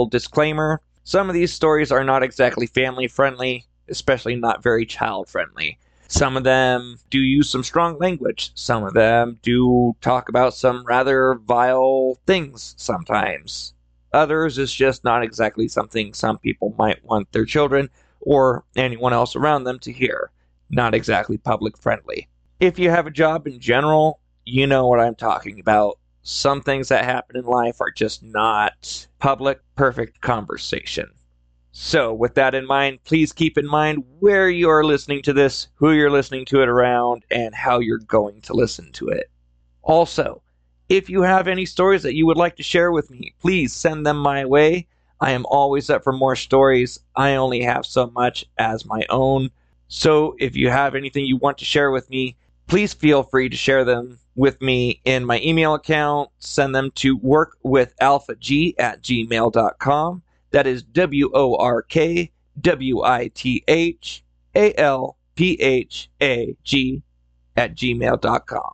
Disclaimer, some of these stories are not exactly family friendly, especially not very child friendly. Some of them do use some strong language. Some of them do talk about some rather vile things sometimes. Others is just not exactly something some people might want their children or anyone else around them to hear. Not exactly public friendly. If you have a job in general, you know what I'm talking about. Some things that happen in life are just not public, perfect conversation. So, with that in mind, please keep in mind where you are listening to this, who you're listening to it around, and how you're going to listen to it. Also, if you have any stories that you would like to share with me, please send them my way. I am always up for more stories. I only have so much as my own. So, if you have anything you want to share with me, please feel free to share them with me in my email account. Send them to workwithalphag@gmail.com. That is workwithalphag@gmail.com.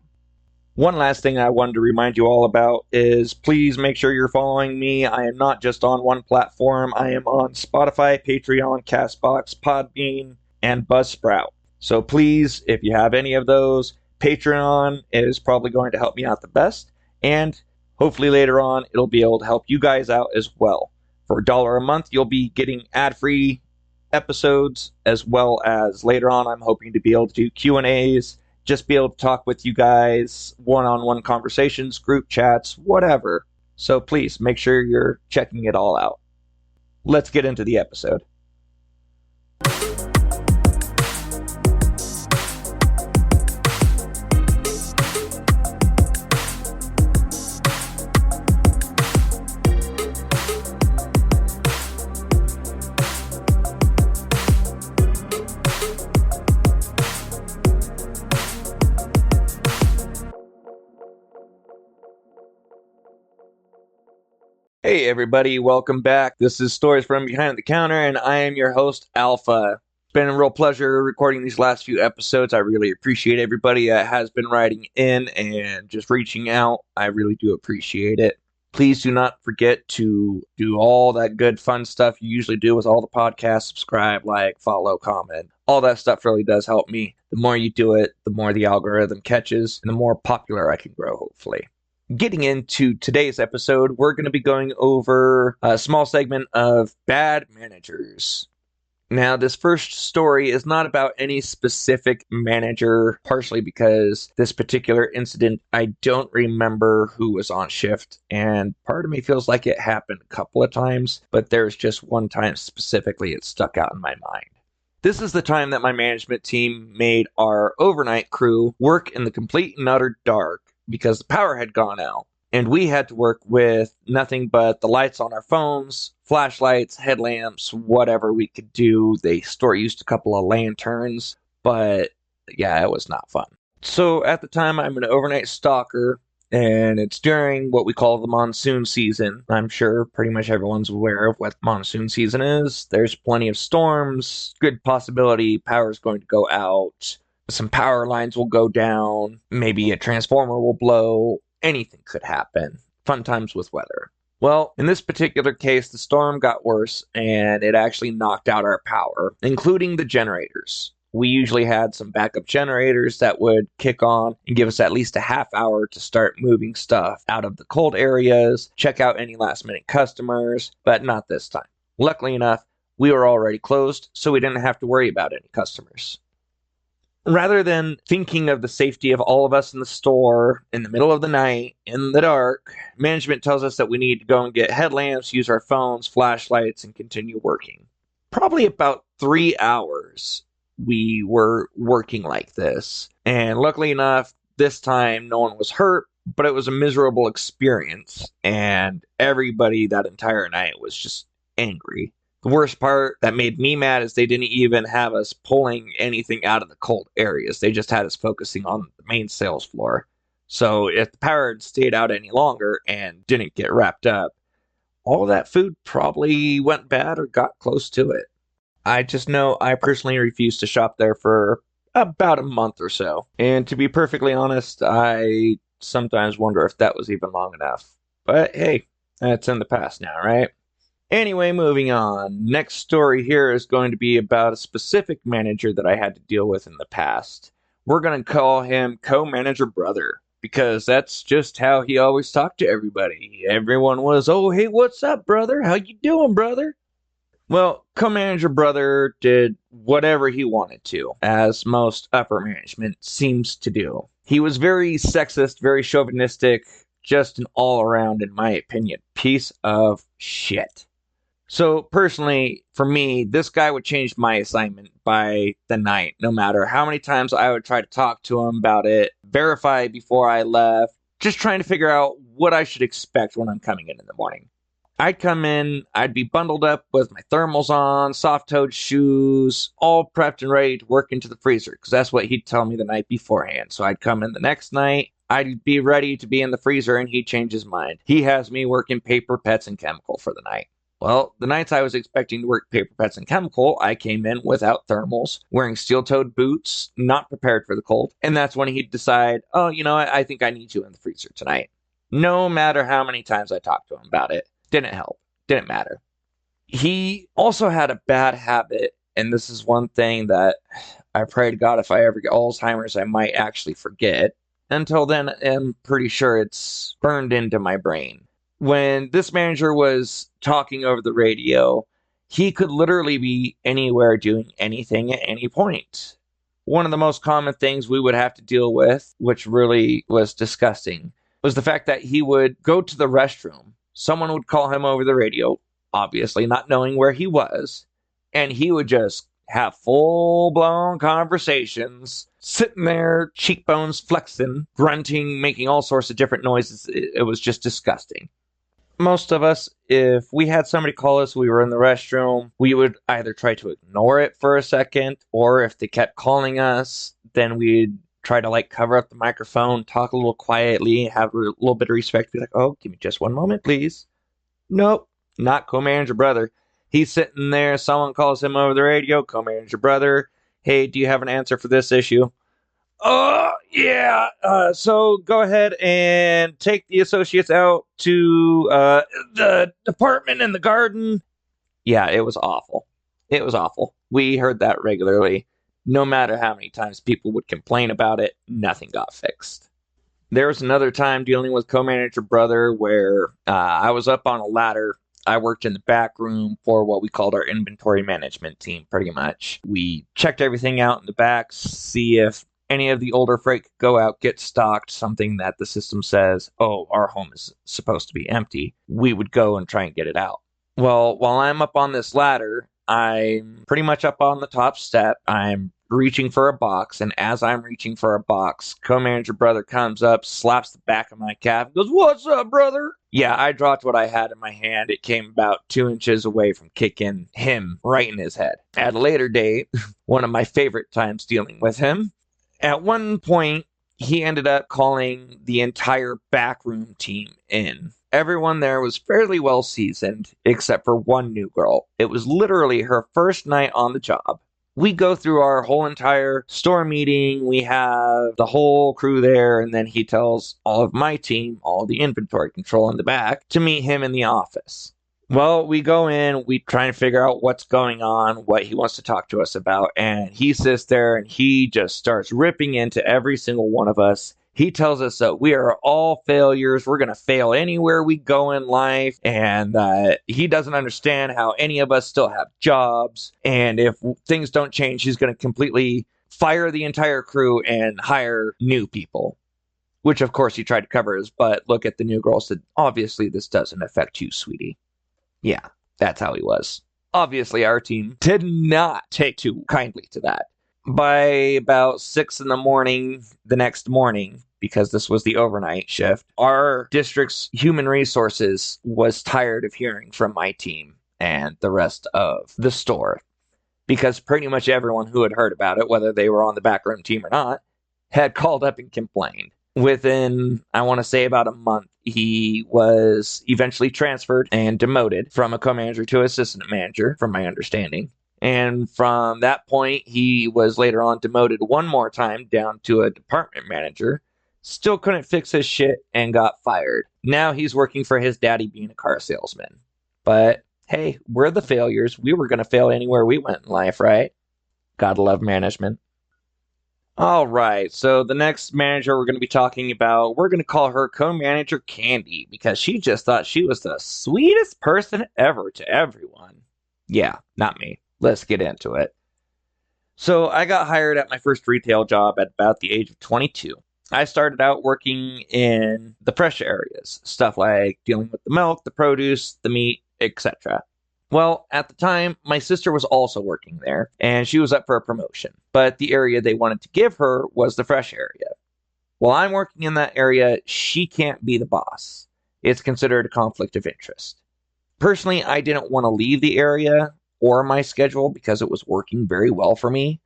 One last thing I wanted to remind you all about is please make sure you're following me. I am not just on one platform. I am on Spotify, Patreon, Castbox, Podbean, and Buzzsprout. So please, if you have any of those, Patreon is probably going to help me out the best. And hopefully later on, it'll be able to help you guys out as well. For $1 a month, you'll be getting ad-free episodes, as well as later on, I'm hoping to be able to do Q&As, just be able to talk with you guys, one-on-one conversations, group chats, whatever. So please, make sure you're checking it all out. Let's get into the episode. Hey everybody, welcome back. This is Stories from Behind the Counter, and I am your host, Alpha. It's been a real pleasure recording these last few episodes. I really appreciate everybody that has been writing in and just reaching out. I really do appreciate it. Please do not forget to do all that good fun stuff you usually do with all the podcasts. Subscribe, like, follow, comment. All that stuff really does help me. The more you do it, the more the algorithm catches, and the more popular I can grow, hopefully. Getting into today's episode, we're going to be going over a small segment of bad managers. Now, this first story is not about any specific manager, partially because this particular incident, I don't remember who was on shift, and part of me feels like it happened a couple of times, but there's just one time specifically it stuck out in my mind. This is the time that my management team made our overnight crew work in the complete and utter dark, because the power had gone out, and we had to work with nothing but the lights on our phones, flashlights, headlamps, whatever we could do. They used a couple of lanterns, but yeah, it was not fun. So at the time, I'm an overnight stalker, and it's during what we call the monsoon season. I'm sure pretty much everyone's aware of what monsoon season is. There's plenty of storms, good possibility power's going to go out. Some power lines will go down, maybe a transformer will blow, anything could happen. Fun times with weather. Well, in this particular case, the storm got worse, and it actually knocked out our power, including the generators. We usually had some backup generators that would kick on and give us at least a half hour to start moving stuff out of the cold areas, check out any last-minute customers, but not this time. Luckily enough, we were already closed, so we didn't have to worry about any customers. Rather than thinking of the safety of all of us in the store in the middle of the night, in the dark, management tells us that we need to go and get headlamps, use our phones, flashlights, and continue working. Probably about 3 hours we were working like this. And luckily enough, this time no one was hurt, but it was a miserable experience. And everybody that entire night was just angry. The worst part that made me mad is they didn't even have us pulling anything out of the cold areas. They just had us focusing on the main sales floor. So if the power had stayed out any longer and didn't get wrapped up, all that food probably went bad or got close to it. I just know I personally refused to shop there for about a month or so. And to be perfectly honest, I sometimes wonder if that was even long enough. But hey, that's in the past now, right? Anyway, moving on. Next story here is going to be about a specific manager that I had to deal with in the past. We're going to call him co-manager brother, because that's just how he always talked to everybody. Everyone was, "Oh, hey, what's up, brother? How you doing, brother?" Well, co-manager brother did whatever he wanted to, as most upper management seems to do. He was very sexist, very chauvinistic, just an all-around, in my opinion, piece of shit. So personally, for me, this guy would change my assignment by the night, no matter how many times I would try to talk to him about it, verify before I left, just trying to figure out what I should expect when I'm coming in the morning. I'd come in, I'd be bundled up with my thermals on, soft-toed shoes, all prepped and ready to work into the freezer, because that's what he'd tell me the night beforehand. So I'd come in the next night, I'd be ready to be in the freezer, and he'd change his mind. He has me working paper, pets, and chemical for the night. Well, the nights I was expecting to work paper, pets, and chemical, I came in without thermals, wearing steel-toed boots, not prepared for the cold, and that's when he'd decide, "Oh, you know what, I think I need you in the freezer tonight." No matter how many times I talked to him about it, didn't help, didn't matter. He also had a bad habit, and this is one thing that I pray to God if I ever get Alzheimer's, I might actually forget. Until then, I'm pretty sure it's burned into my brain. When this manager was talking over the radio, he could literally be anywhere doing anything at any point. One of the most common things we would have to deal with, which really was disgusting, was the fact that he would go to the restroom. Someone would call him over the radio, obviously not knowing where he was, and he would just have full-blown conversations, sitting there, cheekbones flexing, grunting, making all sorts of different noises. It was just disgusting. Most of us, if we had somebody call us, we were in the restroom, we would either try to ignore it for a second, or if they kept calling us, then we'd try to cover up the microphone, talk a little quietly, have a little bit of respect, be like, "Oh, give me just one moment, please." Nope, not co-manager brother. He's sitting there, someone calls him over the radio, "Co-manager brother, hey, do you have an answer for this issue?" "Oh, yeah, so go ahead and take the associates out to the department in the garden." Yeah, it was awful. It was awful. We heard that regularly. No matter how many times people would complain about it, nothing got fixed. There was another time dealing with co-manager brother where I was up on a ladder. I worked in the back room for what we called our inventory management team, pretty much. We checked everything out in the back, see if any of the older freight could go out, get stocked, something that the system says, "Oh, our home is supposed to be empty." We would go and try and get it out. Well, while I'm up on this ladder, I'm pretty much up on the top step. I'm reaching for a box, and as I'm reaching for a box, co-manager brother comes up, slaps the back of my calf, and goes, "What's up, brother?" Yeah, I dropped what I had in my hand. It came about 2 inches away from kicking him right in his head. At a later date, one of my favorite times dealing with him, at one point, he ended up calling the entire backroom team in. Everyone there was fairly well seasoned, except for one new girl. It was literally her first night on the job. We go through our whole entire store meeting. We have the whole crew there, and then he tells all of my team, all the inventory control in the back, to meet him in the office. Well, we go in, we try and figure out what's going on, what he wants to talk to us about, and he sits there and he just starts ripping into every single one of us. He tells us that we are all failures. We're going to fail anywhere we go in life. And he doesn't understand how any of us still have jobs. And if things don't change, he's going to completely fire the entire crew and hire new people. Which, of course, he tried to cover his butt. Look at the new girl, said, "Obviously, this doesn't affect you, sweetie." Yeah, that's how he was. Obviously, our team did not take too kindly to that. By about 6 in the morning the next morning, because this was the overnight shift, our district's human resources was tired of hearing from my team and the rest of the store, because pretty much everyone who had heard about it, whether they were on the backroom team or not, had called up and complained. Within, I want to say, about a month, he was eventually transferred and demoted from a co-manager to assistant manager, from my understanding. And from that point, he was later on demoted one more time down to a department manager. Still couldn't fix his shit and got fired. Now he's working for his daddy being a car salesman. But Hey, we're the failures. We were going to fail anywhere we went in life, right? Gotta love management. All right, so the next manager we're going to be talking about, we're going to call her co-manager Candy because she just thought she was the sweetest person ever to everyone. Yeah, not me. Let's get into it. So I got hired at my first retail job at about the age of 22. I started out working in the fresh areas, stuff like dealing with the milk, the produce, the meat, etc. Well, at the time, my sister was also working there, and she was up for a promotion. But the area they wanted to give her was the fresh area. While I'm working in that area, she can't be the boss. It's considered a conflict of interest. Personally, I didn't want to leave the area or my schedule because it was working very well for me,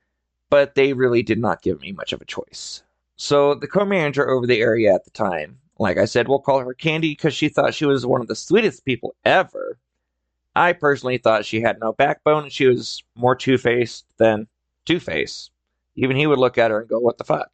but they really did not give me much of a choice. So the co-manager over the area at the time, like I said, we'll call her Candy because she thought she was one of the sweetest people ever. I personally thought she had no backbone and she was more two-faced than Two-Face. Even he would look at her and go, what the fuck?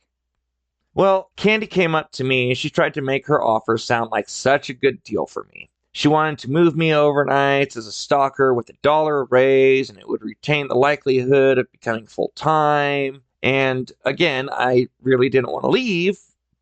Well, Candy came up to me and she tried to make her offer sound like such a good deal for me. She wanted to move me overnight as a stalker with $1 a raise, and it would retain the likelihood of becoming full-time. And again, I really didn't want to leave,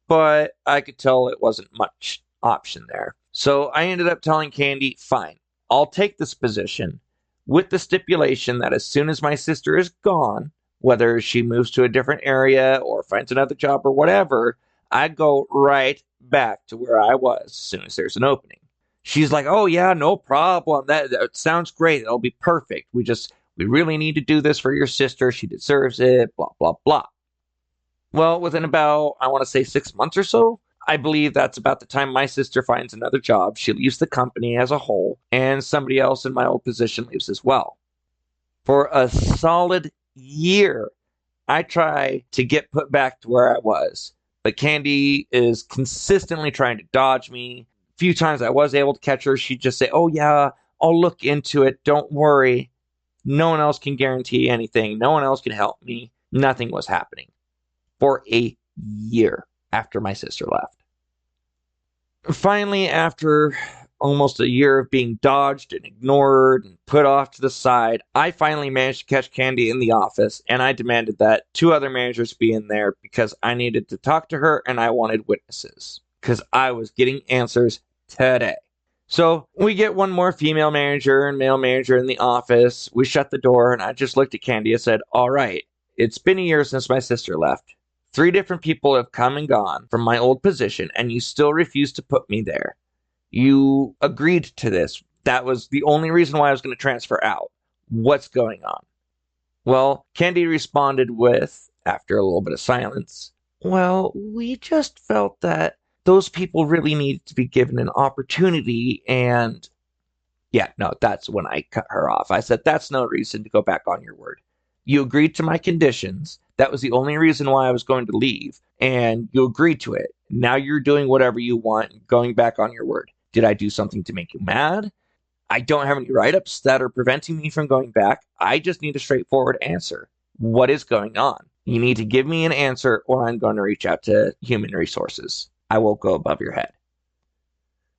but I could tell it wasn't much option there. So I ended up telling Candy, fine, I'll take this position with the stipulation that as soon as my sister is gone, whether she moves to a different area or finds another job or whatever, I go right back to where I was as soon as there's an opening. She's like, oh yeah, no problem. That sounds great. It'll be perfect. We really need to do this for your sister. She deserves it, blah, blah, blah. Well, within about, I want to say 6 months or so, I believe that's about the time my sister finds another job. She leaves the company as a whole, and somebody else in my old position leaves as well. For a solid year, I try to get put back to where I was, but Candy is consistently trying to dodge me. Few times I was able to catch her, she'd just say, oh yeah, I'll look into it. Don't worry. No one else can guarantee anything. No one else can help me. Nothing was happening for a year after my sister left. Finally, after almost a year of being dodged and ignored and put off to the side, I finally managed to catch Candy in the office, and I demanded that 2 other managers be in there because I needed to talk to her and I wanted witnesses because I was getting answers today. So we get one more female manager and male manager in the office. We shut the door and I just looked at Candy and said, all right, it's been a year since my sister left. 3 different people have come and gone from my old position and you still refuse to put me there. You agreed to this. That was the only reason why I was going to transfer out. What's going on? Well, Candy responded with, after a little bit of silence, well, we just felt that those people really needed to be given an opportunity and yeah, no, that's when I cut her off. I said, that's no reason to go back on your word. You agreed to my conditions. That was the only reason why I was going to leave, and you agreed to it. Now you're doing whatever you want, going back on your word. Did I do something to make you mad? I don't have any write-ups that are preventing me from going back. I just need a straightforward answer. What is going on? You need to give me an answer or I'm going to reach out to human resources. I won't go above your head.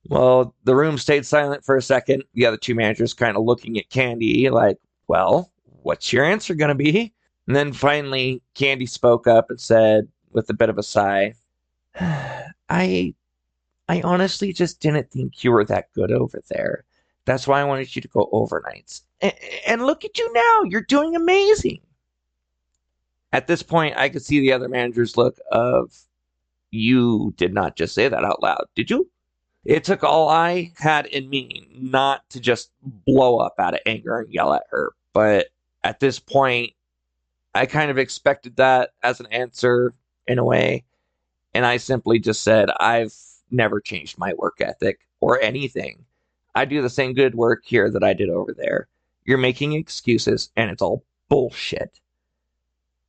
Well, the room stayed silent for a second. The other 2 managers kind of looking at Candy like, well, what's your answer going to be? And then finally, Candy spoke up and said, with a bit of a sigh, I honestly just didn't think you were that good over there. That's why I wanted you to go overnights. And look at you now. You're doing amazing. At this point, I could see the other manager's look of, you did not just say that out loud, did you? It took all I had in me not to just blow up out of anger and yell at her. But at this point, I kind of expected that as an answer in a way. And I simply just said, I've never changed my work ethic or anything. I do the same good work here that I did over there. You're making excuses and it's all bullshit.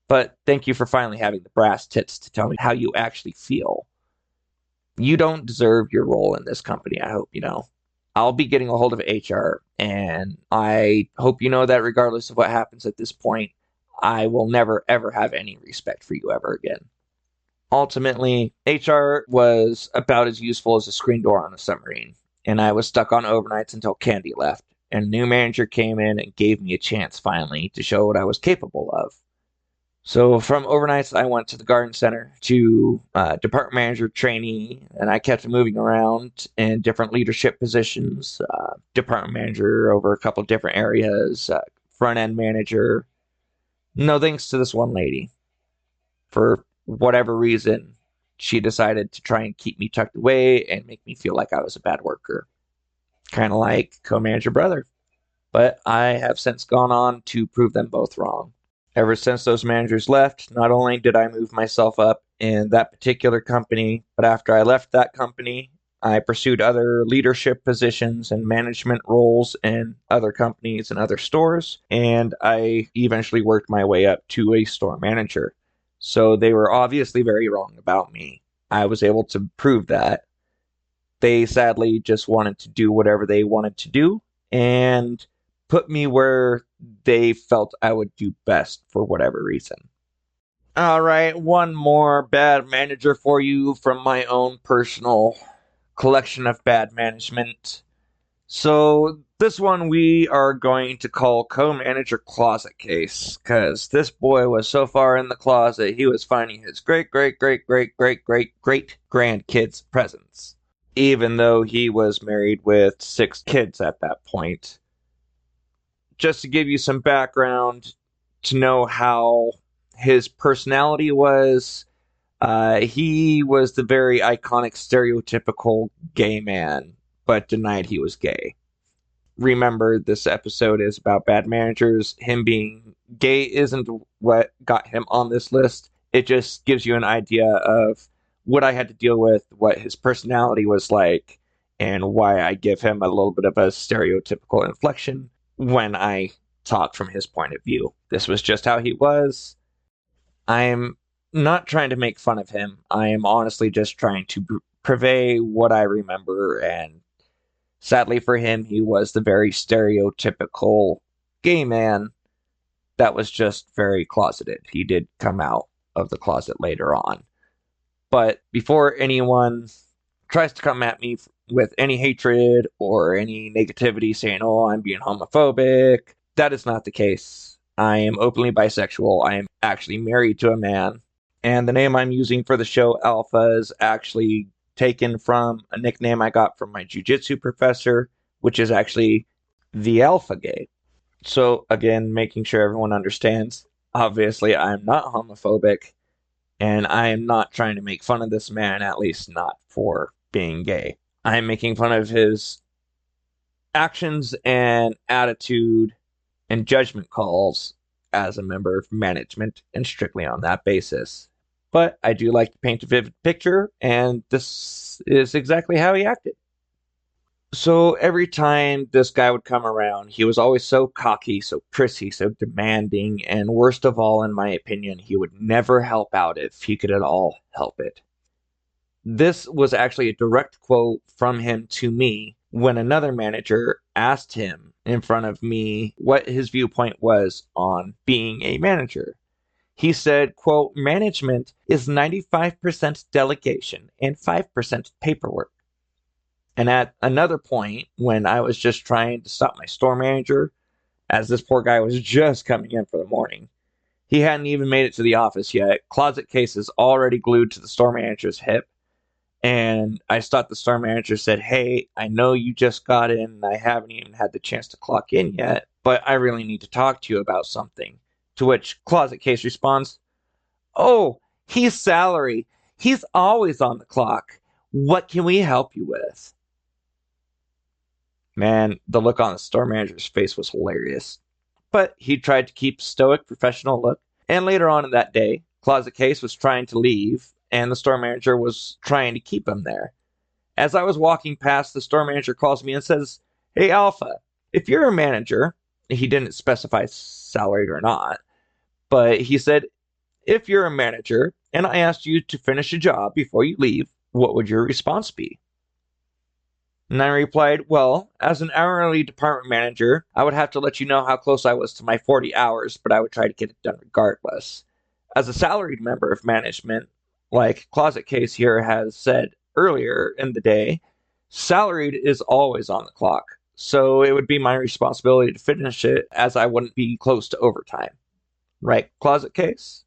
But thank you for finally having the brass tits to tell me how you actually feel. You don't deserve your role in this company, I hope you know. I'll be getting a hold of HR, and I hope you know that regardless of what happens at this point, I will never, ever have any respect for you ever again. Ultimately, HR was about as useful as a screen door on a submarine, and I was stuck on overnights until Candy left. and a new manager came in and gave me a chance finally to show what I was capable of. So from overnights, I went to the garden center to department manager trainee, and I kept moving around in different leadership positions. Department manager over a couple different areas, front end manager. No thanks to this one lady. For whatever reason, she decided to try and keep me tucked away and make me feel like I was a bad worker. Kind of like co-manager brother. But I have since gone on to prove them both wrong. Ever since those managers left, not only did I move myself up in that particular company, but after I left that company, I pursued other leadership positions and management roles in other companies and other stores, and I eventually worked my way up to a store manager. So they were obviously very wrong about me. I was able to prove that. They sadly just wanted to do whatever they wanted to do, and put me where they felt I would do best for whatever reason. All right, one more bad manager for you from my own personal collection of bad management. So this one we are going to call co-manager closet case, because this boy was so far in the closet he was finding his great grandkids' presents, even though he was married with 6 kids at that point. Just to give you some background to know how his personality was, he was the very iconic stereotypical gay man, but denied he was gay. Remember, this episode is about bad managers. Him being gay isn't what got him on this list. It just gives you an idea of what I had to deal with, what his personality was like, and why I give him a little bit of a stereotypical inflection when I talk from his point of view. This was just how he was. I'm not trying to make fun of him. I am honestly just trying to purvey what I remember, and sadly for him, he was the very stereotypical gay man that was just very closeted. He did come out of the closet later on. But before anyone tries to come at me with any hatred or any negativity saying, oh, I'm being homophobic, that is not the case. I am openly bisexual. I am actually married to a man. And the name I'm using for the show, Alpha, is actually taken from a nickname I got from my jiu-jitsu professor, which is actually the Alpha Gay. So again, making sure everyone understands, obviously I'm not homophobic, and I am not trying to make fun of this man, at least not for being gay. I am making fun of his actions and attitude and judgment calls as a member of management, and strictly on that basis. But I do like to paint a vivid picture, and this is exactly how he acted. So every time this guy would come around, he was always so cocky, so prissy, so demanding, and worst of all, in my opinion, he would never help out if he could at all help it. This was actually a direct quote from him to me when another manager asked him in front of me what his viewpoint was on being a manager. He said, quote, management is 95% delegation and 5% paperwork. And at another point, when I was just trying to stop my store manager, as this poor guy was just coming in for the morning, he hadn't even made it to the office yet. Closet case is already glued to the store manager's hip. And I stopped the store manager, said, hey, I know you just got in and I haven't even had the chance to clock in yet, but I really need to talk to you about something. To which Closet Case responds, oh, he's salary. He's always on the clock. What can we help you with? Man, the look on the store manager's face was hilarious. But he tried to keep a stoic, professional look. And later on in that day, Closet Case was trying to leave, and the store manager was trying to keep him there. As I was walking past, the store manager calls me and says, hey, Alpha, if you're a manager, he didn't specify salaried or not, but he said, if you're a manager and I asked you to finish a job before you leave, what would your response be? And I replied, well, as an hourly department manager, I would have to let you know how close I was to my 40 hours, but I would try to get it done regardless. As a salaried member of management, like Closet Case here has said earlier in the day, salaried is always on the clock. so it would be my responsibility to finish it as I wouldn't be close to overtime. Right, Closet Case?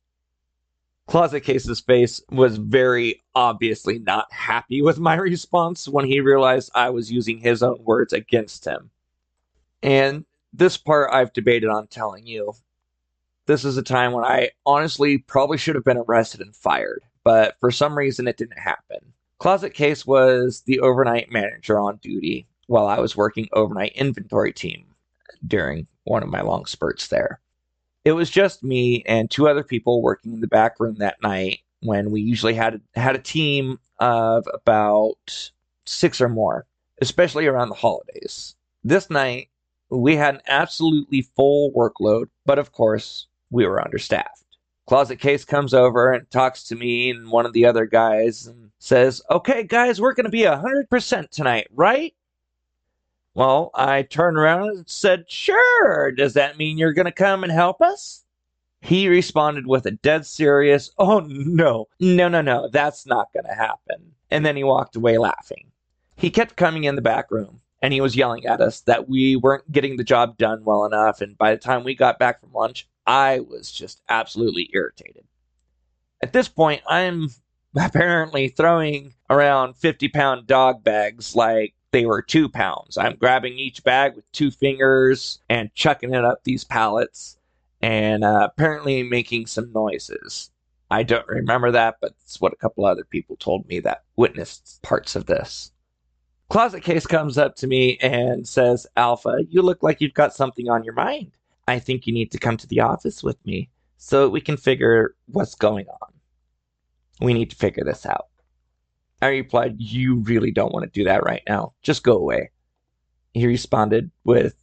Closet Case's face was very obviously not happy with my response when he realized I was using his own words against him. And this part I've debated on telling you. This is a time when I honestly probably should have been arrested and fired, but for some reason it didn't happen. Closet Case was the overnight manager on duty while I was working overnight inventory team during one of my long spurts there. It was just me and two other people working in the back room that night when we usually had a team of about 6 or more, especially around the holidays. This night, we had an absolutely full workload, but of course, we were understaffed. Closet Case comes over and talks to me and one of the other guys and says, "Okay, guys, we're going to be 100% tonight, right?" Well, I turned around and said, "Sure. Does that mean you're going to come and help us?" He responded with a dead serious, "Oh, no, that's not going to happen." And then he walked away laughing. He kept coming in the back room, and he was yelling at us that we weren't getting the job done well enough, and by the time we got back from lunch, I was just absolutely irritated. At this point, I'm apparently throwing around 50-pound dog bags like they were 2 pounds. I'm grabbing each bag with 2 fingers and chucking it up these pallets and apparently making some noises. I don't remember that, but it's what a couple other people told me that witnessed parts of this. Closet Case comes up to me and says, "Alpha, you look like you've got something on your mind. I think you need to come to the office with me so we can figure what's going on. We need to figure this out." I replied, "You really don't want to do that right now. Just go away." He responded with,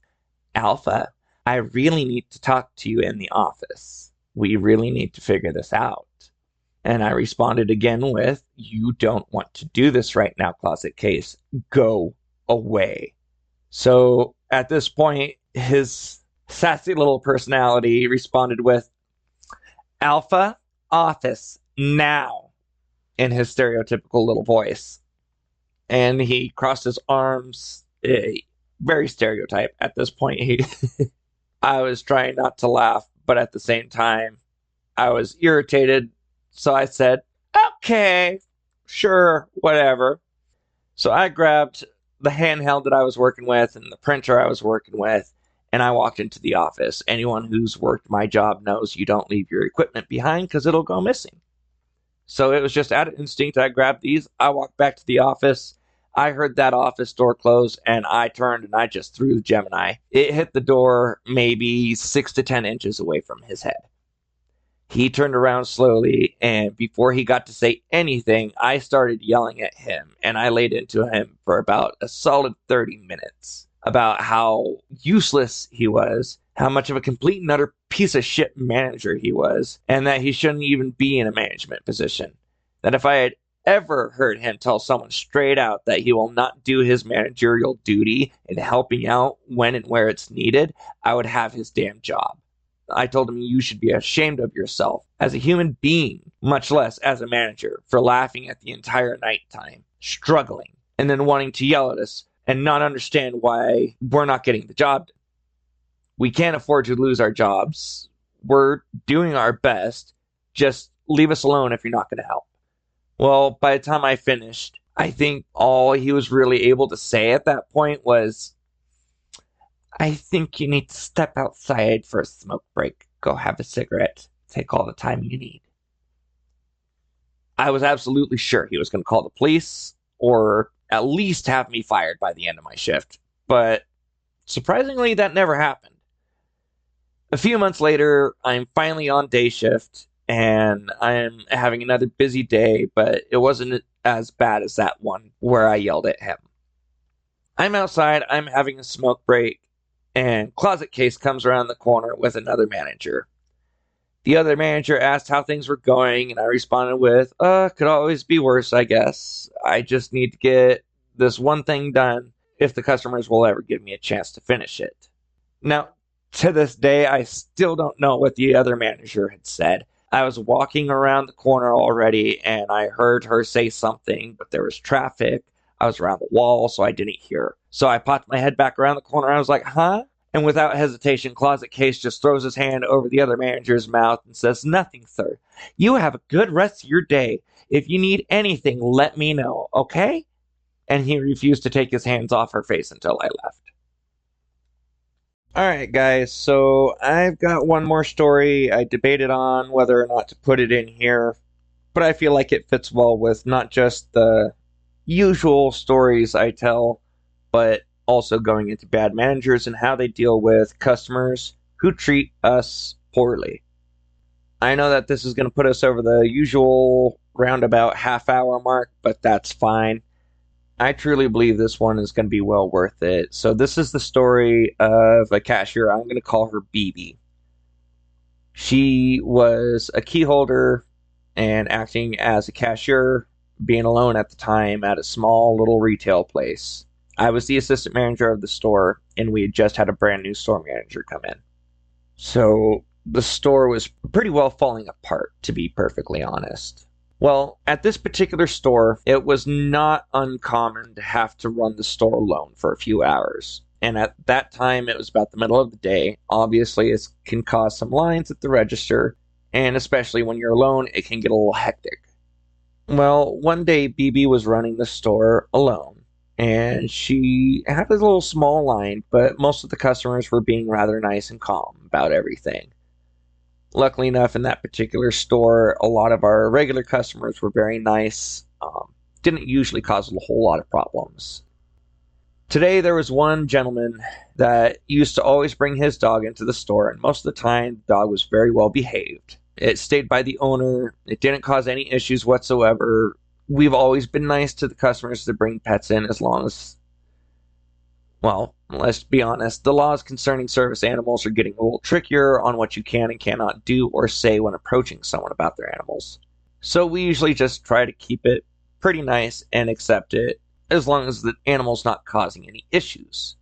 "Alpha, I really need to talk to you in the office. We really need to figure this out." And I responded again with, "You don't want to do this right now, Closet Case. Go away." So at this point, his sassy little personality responded with, "Alpha, office, now," in his stereotypical little voice. And he crossed his arms, very stereotype. At this point, I was trying not to laugh, but at the same time, I was irritated. So I said, "Okay, sure, whatever." So I grabbed the handheld that I was working with and the printer I was working with, and I walked into the office. Anyone who's worked my job knows you don't leave your equipment behind because it'll go missing. So it was just out of instinct. I grabbed these. I walked back to the office. I heard that office door close, and I turned and I just threw the Gemini. It hit the door maybe 6 to 10 inches away from his head. He turned around slowly, and before he got to say anything, I started yelling at him, and I laid into him for about a solid 30 minutes about how useless he was, how much of a complete and utter piece of shit manager he was, and that he shouldn't even be in a management position. That if I had ever heard him tell someone straight out that he will not do his managerial duty in helping out when and where it's needed, I would have his damn job. I told him, "You should be ashamed of yourself as a human being, much less as a manager, for laughing at the entire nighttime, struggling, and then wanting to yell at us and not understand why we're not getting the job done. We can't afford to lose our jobs. We're doing our best. Just leave us alone if you're not going to help." Well, by the time I finished, I think all he was really able to say at that point was, "I think you need to step outside for a smoke break. Go have a cigarette. Take all the time you need." I was absolutely sure he was going to call the police or at least have me fired by the end of my shift. But surprisingly, that never happened. A few months later, I'm finally on day shift, and I'm having another busy day, but it wasn't as bad as that one where I yelled at him. I'm outside, I'm having a smoke break, and Closet Case comes around the corner with another manager. The other manager asked how things were going, and I responded with, "Could always be worse, I guess. I just need to get this one thing done if the customers will ever give me a chance to finish it." Now, to this day, I still don't know what the other manager had said. I was walking around the corner already, and I heard her say something, but there was traffic. I was around the wall, so I didn't hear. So I popped my head back around the corner. I was like, huh? And without hesitation, Closet Case just throws his hand over the other manager's mouth and says, "Nothing, sir. You have a good rest of your day. If you need anything, let me know, okay?" And he refused to take his hands off her face until I left. Alright, guys, so I've got one more story. I debated on whether or not to put it in here, but I feel like it fits well with not just the usual stories I tell, but also going into bad managers and how they deal with customers who treat us poorly. I know that this is going to put us over the usual roundabout half-hour mark, but that's fine. I truly believe this one is going to be well worth it. So this is the story of a cashier. I'm going to call her BB. She was a key holder and acting as a cashier, being alone at the time at a small little retail place. I was the assistant manager of the store, and we had just had a brand new store manager come in. So the store was pretty well falling apart, to be perfectly honest. Well, at this particular store, it was not uncommon to have to run the store alone for a few hours. And at that time, it was about the middle of the day. Obviously, it can cause some lines at the register, and especially when you're alone, it can get a little hectic. Well, one day, BB was running the store alone, and she had a little small line, but most of the customers were being rather nice and calm about everything. Luckily enough, in that particular store, a lot of our regular customers were very nice. Didn't usually cause a whole lot of problems. Today, there was one gentleman that used to always bring his dog into the store, and most of the time, the dog was very well behaved. It stayed by the owner. It didn't cause any issues whatsoever. We've always been nice to the customers that bring pets in as long as, well, let's be honest, the laws concerning service animals are getting a little trickier on what you can and cannot do or say when approaching someone about their animals. So we usually just try to keep it pretty nice and accept it as long as the animal's not causing any issues.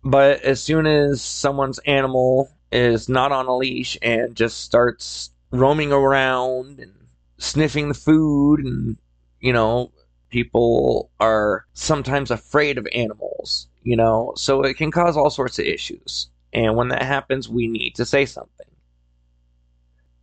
But as soon as someone's animal is not on a leash and just starts roaming around and sniffing the food, and, people are sometimes afraid of animals, so it can cause all sorts of issues. And when that happens, we need to say something.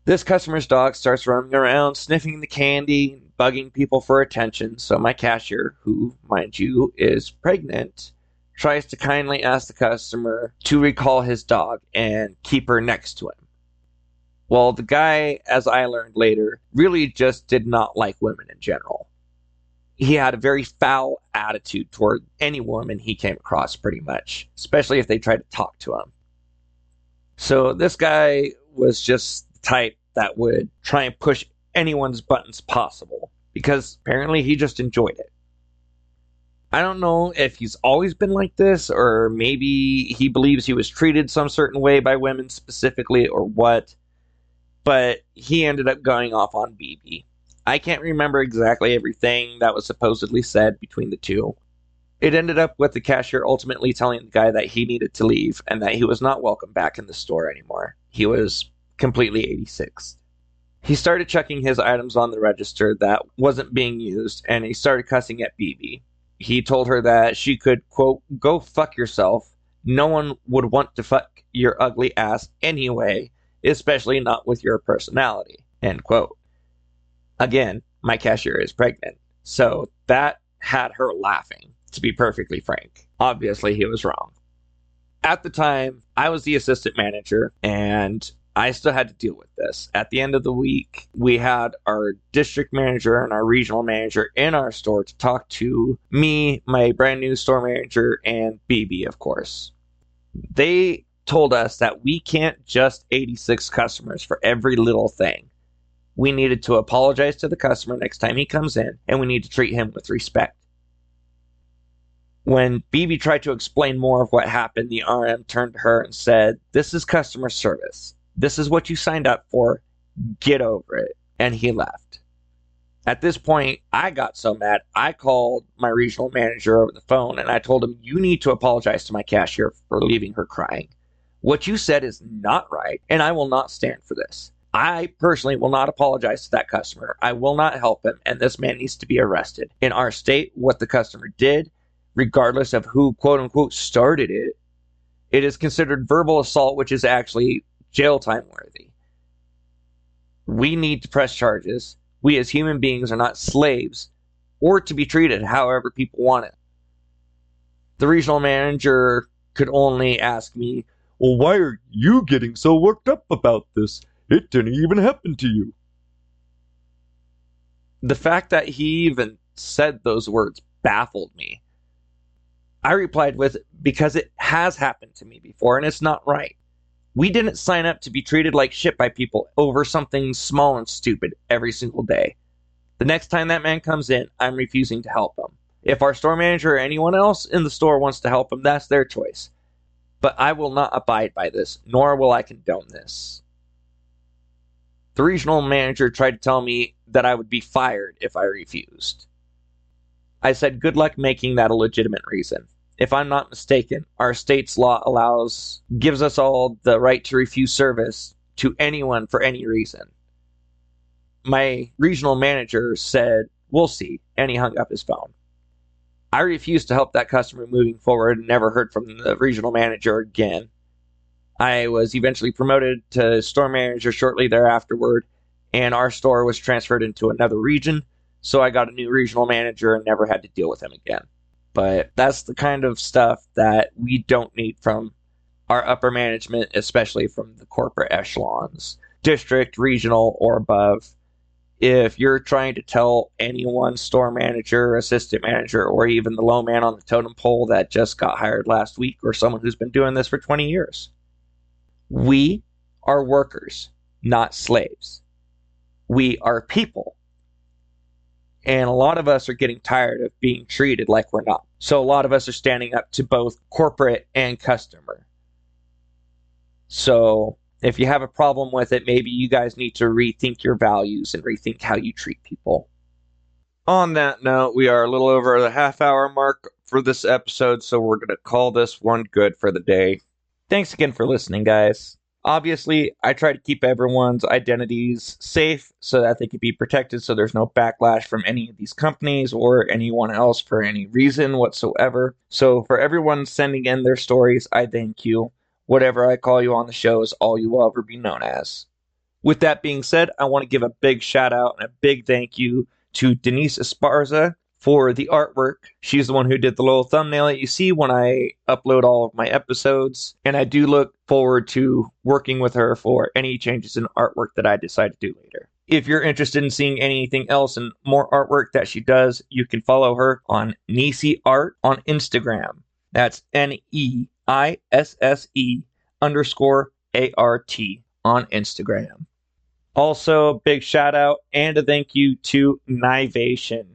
This customer's dog starts roaming around, sniffing the candy, bugging people for attention, so my cashier, who, mind you, is pregnant, tries to kindly ask the customer to recall his dog and keep her next to him. Well, the guy, as I learned later, really just did not like women in general. He had a very foul attitude toward any woman he came across, pretty much, especially if they tried to talk to him. So this guy was just the type that would try and push anyone's buttons possible, because apparently he just enjoyed it. I don't know if he's always been like this, or maybe he believes he was treated some certain way by women specifically, or what, but he ended up going off on BB. I can't remember exactly everything that was supposedly said between the two. It ended up with the cashier ultimately telling the guy that he needed to leave and that he was not welcome back in the store anymore. He was completely 86. He started checking his items on the register that wasn't being used, and he started cussing at BB. He told her that she could, quote, "go fuck yourself. No one would want to fuck your ugly ass anyway, especially not with your personality," end quote. Again, my cashier is pregnant, so that had her laughing, to be perfectly frank. Obviously, he was wrong. At the time, I was the assistant manager, and I still had to deal with this. At the end of the week, we had our district manager and our regional manager in our store to talk to me, my brand new store manager, and BB, of course. They told us that we can't just 86 customers for every little thing. We needed to apologize to the customer next time he comes in, and we need to treat him with respect. When BB tried to explain more of what happened, the RM turned to her and said, "This is customer service. This is what you signed up for. Get over it." And he left. At this point, I got so mad, I called my regional manager over the phone, and I told him, "You need to apologize to my cashier for leaving her crying. What you said is not right, and I will not stand for this. I personally will not apologize to that customer. I will not help him, and this man needs to be arrested. In our state, what the customer did, regardless of who quote unquote started it, it is considered verbal assault, which is actually jail time worthy. We need to press charges. We as human beings are not slaves or to be treated however people want it. The regional manager could only ask me, well, why are you getting so worked up about this? It didn't even happen to you. The fact that he even said those words baffled me. I replied with, because it has happened to me before and it's not right. We didn't sign up to be treated like shit by people over something small and stupid every single day. The next time that man comes in, I'm refusing to help him. If our store manager or anyone else in the store wants to help him, that's their choice. But I will not abide by this, nor will I condone this. The regional manager tried to tell me that I would be fired if I refused. I said, good luck making that a legitimate reason. If I'm not mistaken, our state's law gives us all the right to refuse service to anyone for any reason. My regional manager said, we'll see, and he hung up his phone. I refused to help that customer moving forward and never heard from the regional manager again. I was eventually promoted to store manager shortly thereafterward, and our store was transferred into another region, so I got a new regional manager and never had to deal with him again. But that's the kind of stuff that we don't need from our upper management, especially from the corporate echelons, district, regional, or above. If you're trying to tell anyone, store manager, assistant manager, or even the low man on the totem pole that just got hired last week, or someone who's been doing this for 20 years, we are workers, not slaves. We are people. And a lot of us are getting tired of being treated like we're not. So a lot of us are standing up to both corporate and customer. So if you have a problem with it, maybe you guys need to rethink your values and rethink how you treat people. On that note, we are a little over the half-hour mark for this episode, so we're going to call this one good for the day. Thanks again for listening, guys. Obviously, I try to keep everyone's identities safe so that they can be protected so there's no backlash from any of these companies or anyone else for any reason whatsoever. So for everyone sending in their stories, I thank you. Whatever I call you on the show is all you will ever be known as. With that being said, I want to give a big shout out and a big thank you to Denise Esparza for the artwork. She's the one who did the little thumbnail that you see when I upload all of my episodes. And I do look forward to working with her for any changes in artwork that I decide to do later. If you're interested in seeing anything else and more artwork that she does, you can follow her on Nisi Art on Instagram. That's NEISSE_ART on Instagram. Also, big shout out and a thank you to Nivation.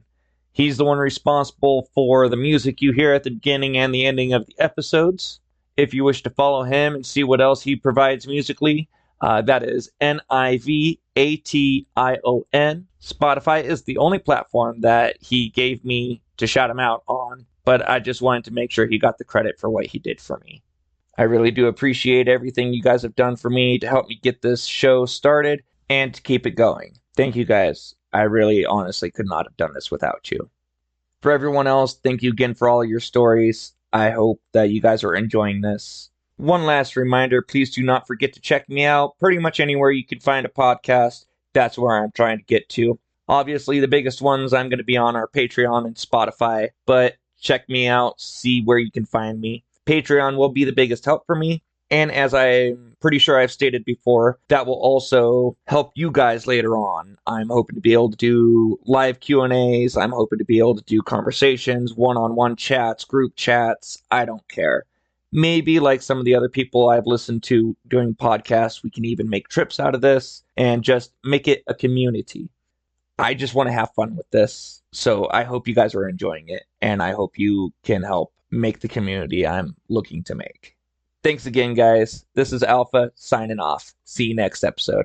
He's the one responsible for the music you hear at the beginning and the ending of the episodes. If you wish to follow him and see what else he provides musically, that is Nivation. Spotify is the only platform that he gave me to shout him out on, but I just wanted to make sure he got the credit for what he did for me. I really do appreciate everything you guys have done for me to help me get this show started and to keep it going. Thank you guys. I really honestly could not have done this without you. For everyone else, thank you again for all your stories. I hope that you guys are enjoying this. One last reminder, please do not forget to check me out pretty much anywhere you can find a podcast. That's where I'm trying to get to. Obviously, the biggest ones I'm going to be on are Patreon and Spotify, but check me out, see where you can find me. Patreon will be the biggest help for me. And as I'm pretty sure I've stated before, that will also help you guys later on. I'm hoping to be able to do live Q&As. I'm hoping to be able to do conversations, one-on-one chats, group chats. I don't care. Maybe like some of the other people I've listened to doing podcasts, we can even make trips out of this and just make it a community. I just want to have fun with this. So I hope you guys are enjoying it. And I hope you can help make the community I'm looking to make. Thanks again, guys. This is Alpha signing off. See you next episode.